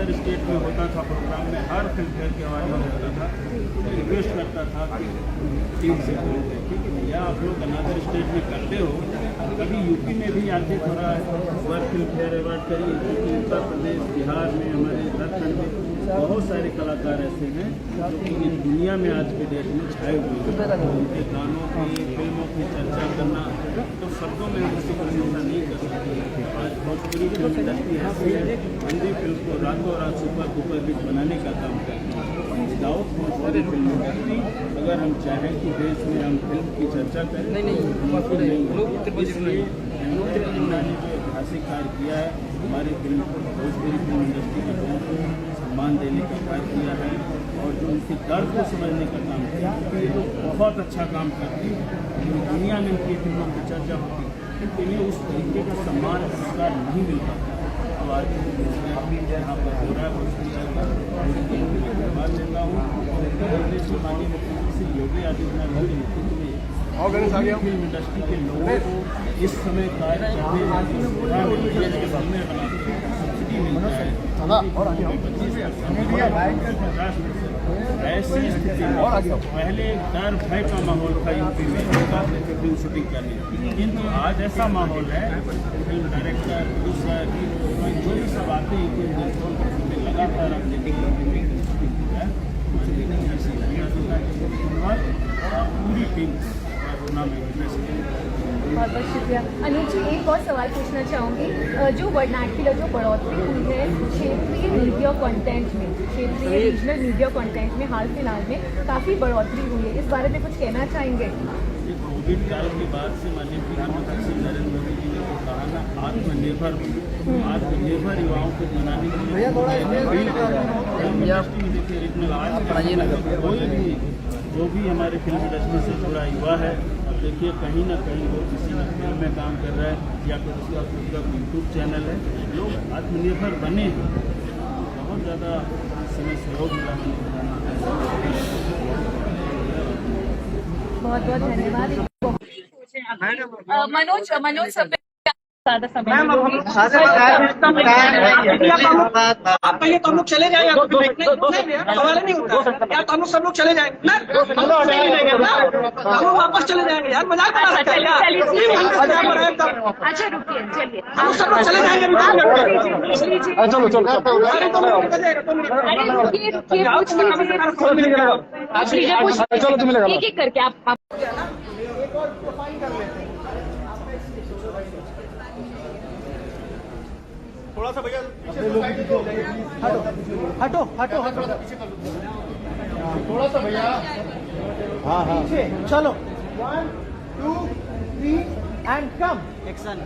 Other state में होता था प्रोग्राम में, हर फिल्म फेयर के बारे में होता था, रिक्वेस्ट करता था कि टीम से बोलते ठीक है भैया आप लोग अनदर स्टेट में करते हो, कभी यूपी में भी आके थोड़ा वर्ल्ड फिल्म फेयर अवार्ड करिए, क्योंकि उत्तर प्रदेश बिहार में हमारे उत्तराखंड में बहुत सारे कलाकार ऐसे हैं जो कि दुनिया में आज के डेट में छाए हुए हैं। उनके गानों की फिल्मों की चर्चा करना तो शब्दों में हम उसकी प्रशंसा नहीं कर सकते। आज भोजपुरी फिल्म इंडस्ट्री ऐसी है, हिंदी फिल्म को रातों रात सुपर डुपर हिट बनाने का काम करती है। विदाउट भोजपुरी फिल्म इंडस्ट्री अगर हम चाहें कि देश में हम फिल्म की चर्चा करें मुमकिन नहीं है। इसलिए अन्ना ने जो ऐतिहासिक कार्य किया है, हमारी फिल्म भोजपुरी फिल्म इंडस्ट्री के लोगों को सम्मान देने का कार्य किया है और जो उनके दर्द को समझने का काम किया, क्योंकि ये लोग बहुत अच्छा काम करते हैं। दुनिया में उनकी फिल्मों की चर्चा होती है, लेकिन इन्हें उस तरीके का सम्मान पुरस्कार नहीं मिल पाता। तो आज यहाँ पर हो रहा है, धन्यवाद देता हूँ। उत्तर प्रदेश में माननीय मुख्यमंत्री श्री योगी आदित्यनाथ जी के नेतृत्व में फिल्म इंडस्ट्री के लोगों को इस समय कार्य करने सब्सिडी मिलता है ऐसी स्थिति में पहले डर भय का माहौल था यूपी में फिल्म शूटिंग करने, किंतु आज ऐसा माहौल है फिल्म डायरेक्टर प्रोड्यूसर जो भी सब आते हैं कि लगातार आप देखेंगे पूरी टीम बहुत बहुत शुक्रिया। अनुज जी, एक और सवाल पूछना चाहूँगी, जो वर्नाक्युलर जो बढ़ोतरी हुई है क्षेत्रीय मीडिया कंटेंट में, क्षेत्रीय रीजनल मीडिया कंटेंट में हाल फिलहाल में काफ़ी बढ़ोतरी हुई है, इस बारे में कुछ कहना चाहेंगे? कोविड काल के बाद से माननीय प्रधानमंत्री श्री नरेंद्र मोदी जी ने तो कहा ना आत्मनिर्भर युवाओं को बनाने के लिए देखिए रीजनल कोई भी जो भी हमारे फिल्म इंडस्ट्री से जुड़ा युवा है, अब देखिए कहीं ना कहीं वो किसी न फिल्म में काम कर रहा है या फिर उसका खुद का यूट्यूब चैनल है, लोग आत्मनिर्भर बने हैं। बहुत ज़्यादा समय सहयोग मिला बहुत बहुत धन्यवाद। मनोज ज़्यादा समय आप कहिए तो हम लोग चले जाएंगे, सवाल नहीं होता यार, तो हम लोग सब लोग चले जाएंगे ना, हम लोग वापस चले जाएंगे यार, मजाक बना सकते हैं यार। अच्छा रुकिए, चलिए हम सब लोग चले जाएंगे, चलो एक एक करके आप थोड़ा सा भैया हटो थोड़ा सा भैया, हाँ चलो 1 2 3 एंड कम एक्शन।